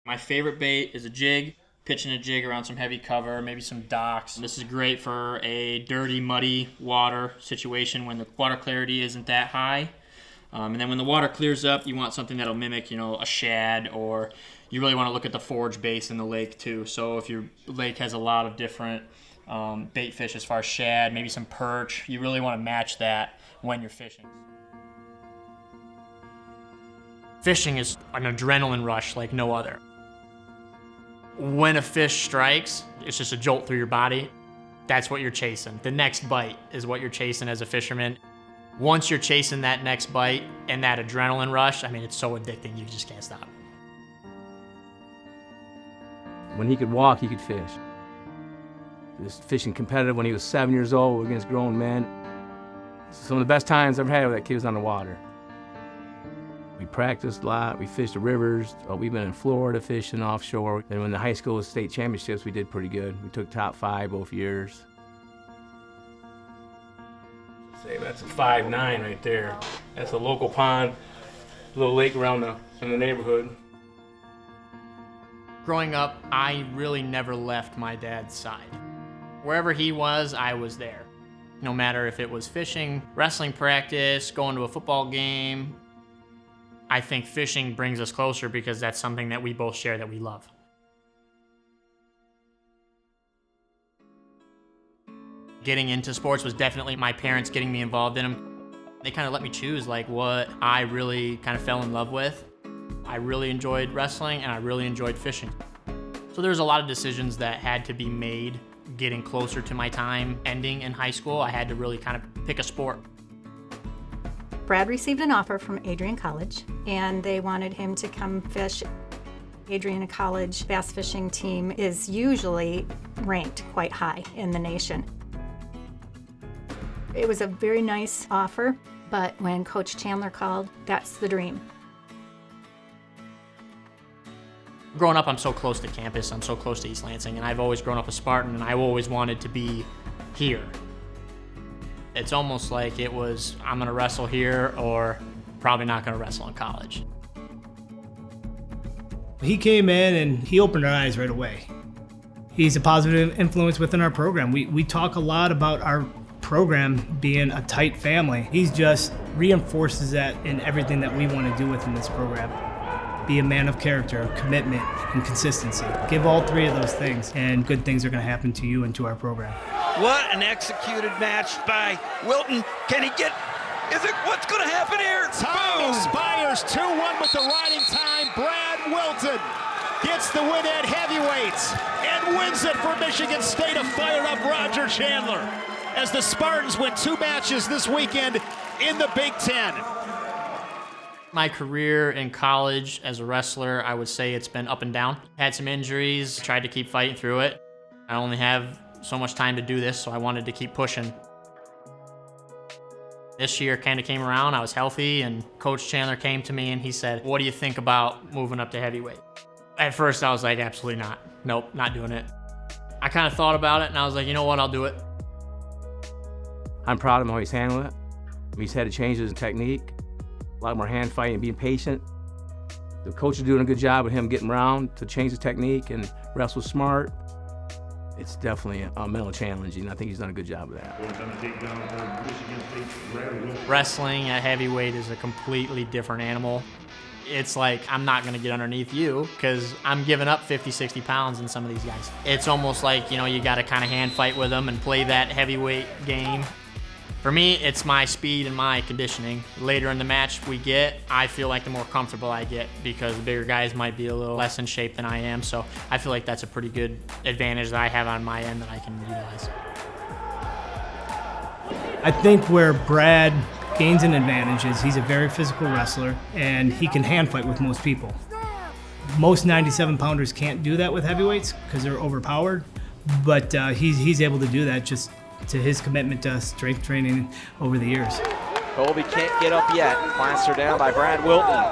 My favorite bait is a jig, pitching a jig around some heavy cover, maybe some docks. This is great for a dirty, muddy water situation when the water clarity isn't that high. And then when the water clears up, you want something that'll mimic, a shad, or you really want to look at the forage base in the lake too. So if your lake has a lot of different bait fish as far as shad, maybe some perch, you really want to match that when you're fishing. Fishing is an adrenaline rush like no other. When a fish strikes, it's just a jolt through your body. That's what you're chasing. The next bite is what you're chasing as a fisherman. Once you're chasing that next bite and that adrenaline rush, it's so addicting, you just can't stop. When he could walk, he could fish. He was fishing competitive when he was 7 years old against grown men. Some of the best times I've had with that kid was on the water. We practiced a lot, we fished the rivers. We've been in Florida fishing offshore. And when the high school state championships, we did pretty good. We took top 5 both years. Say that's a 5'9" right there. That's a local pond, little lake around in the neighborhood. Growing up, I really never left my dad's side. Wherever he was, I was there. No matter if it was fishing, wrestling practice, going to a football game. I think fishing brings us closer because that's something that we both share that we love. Getting into sports was definitely my parents getting me involved in them. They kind of let me choose what I really kind of fell in love with. I really enjoyed wrestling and I really enjoyed fishing. So there's a lot of decisions that had to be made getting closer to my time ending in high school. I had to really kind of pick a sport. Brad received an offer from Adrian College, and they wanted him to come fish. Adrian College bass fishing team is usually ranked quite high in the nation. It was a very nice offer, but when Coach Chandler called, that's the dream. Growing up, I'm so close to campus, I'm so close to East Lansing, and I've always grown up a Spartan, and I always wanted to be here. It's almost like it was, I'm gonna wrestle here or probably not gonna wrestle in college. He came in and he opened our eyes right away. He's a positive influence within our program. We talk a lot about our program being a tight family. He just reinforces that in everything that we want to do within this program. Be a man of character, commitment, and consistency. Give all 3 of those things, and good things are going to happen to you and to our program. What an executed match by Wilton. Can he get, what's going to happen here? Time expires, 2-1 with the riding time. Brad Wilton gets the win at heavyweights and wins it for Michigan State. A fired up Roger Chandler as the Spartans win 2 matches this weekend in the Big Ten. My career in college as a wrestler, I would say it's been up and down. Had some injuries, tried to keep fighting through it. I only have so much time to do this, so I wanted to keep pushing. This year kind of came around, I was healthy, and Coach Chandler came to me and he said, "What do you think about moving up to heavyweight?" At first I was like, absolutely not. Nope, not doing it. I kind of thought about it and I was like, you know what, I'll do it. I'm proud of him how he's handling it. He's had to change his technique, a lot more hand fighting, being patient. The coach is doing a good job of him getting around to change the technique and wrestle smart. It's definitely a mental challenge, and I think he's done a good job of that. Wrestling at heavyweight is a completely different animal. It's like, I'm not gonna get underneath you because I'm giving up 50, 60 pounds in some of these guys. It's almost like, you gotta kind of hand fight with them and play that heavyweight game. For me, it's my speed and my conditioning. Later in the match I feel like the more comfortable I get because the bigger guys might be a little less in shape than I am. So I feel like that's a pretty good advantage that I have on my end that I can utilize. I think where Brad gains an advantage is he's a very physical wrestler and he can hand fight with most people. Most 97-pounders can't do that with heavyweights because they're overpowered, but he's able to do that just to his commitment to strength training over the years. Colby can't get up yet. Plastered down by Brad Wilton.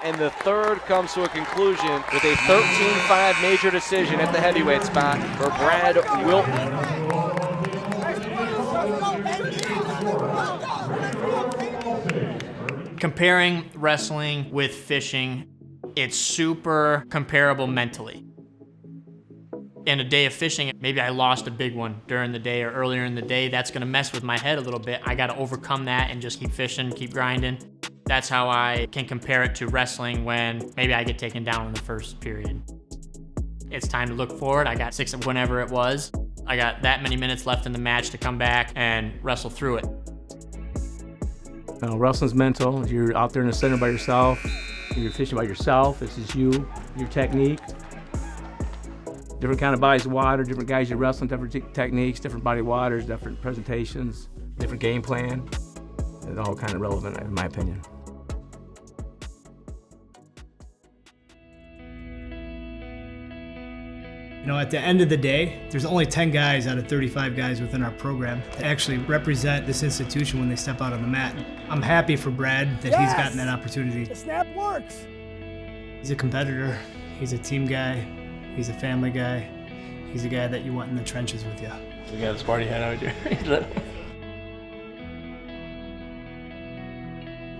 And the third comes to a conclusion with a 13-5 major decision at the heavyweight spot for Brad Wilton. Comparing wrestling with fishing, it's super comparable mentally. In a day of fishing, maybe I lost a big one during the day or earlier in the day. That's gonna mess with my head a little bit. I gotta overcome that and just keep fishing, keep grinding. That's how I can compare it to wrestling when maybe I get taken down in the first period. It's time to look forward. I got 6 of whenever it was. I got that many minutes left in the match to come back and wrestle through it. Wrestling's mental. You're out there in the center by yourself. You're fishing by yourself. It's just you, your technique. Different kind of bodies of water, different guys you're wrestling, different techniques, different body of waters, different presentations, different game plan. It's all kind of relevant, in my opinion. You know, at the end of the day, there's only 10 guys out of 35 guys within our program that actually represent this institution when they step out on the mat. I'm happy for Brad that he's gotten that opportunity. The snap works. He's a competitor, he's a team guy, he's a family guy, he's a guy that you want in the trenches with you. We got a Sparty hat out here.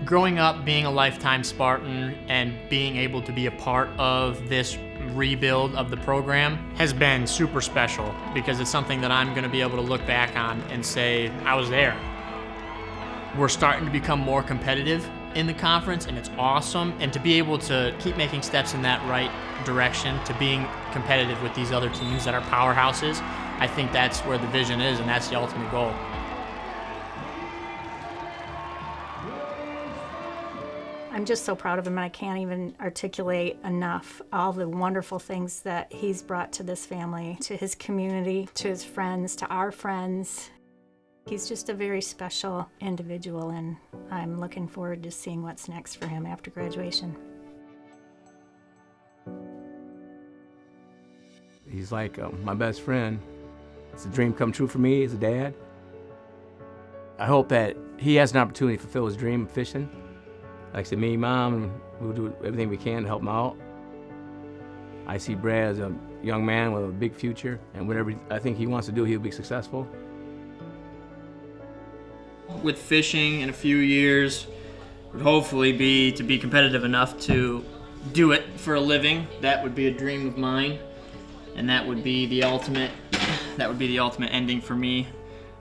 Growing up, being a lifetime Spartan and being able to be a part of this rebuild of the program has been super special because it's something that I'm going to be able to look back on and say, I was there. We're starting to become more competitive in the conference, and it's awesome. And to be able to keep making steps in that right direction, to being competitive with these other teams that are powerhouses, I think that's where the vision is, and that's the ultimate goal. I'm just so proud of him, and I can't even articulate enough all the wonderful things that he's brought to this family, to his community, to his friends, to our friends. He's just a very special individual, and I'm looking forward to seeing what's next for him after graduation. He's like my best friend. It's a dream come true for me as a dad. I hope that he has an opportunity to fulfill his dream of fishing. Like I said, me, Mom, we'll do everything we can to help him out. I see Brad as a young man with a big future, and whatever I think he wants to do, he'll be successful. With fishing in a few years, would hopefully be to be competitive enough to do it for a living. That would be a dream of mine, and that would be the ultimate ending for me.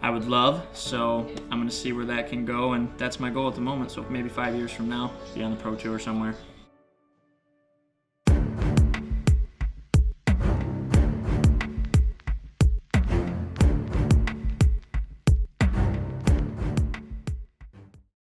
I would love, so I'm gonna see where that can go, and that's my goal at the moment. So maybe 5 years from now, be on the pro tour somewhere.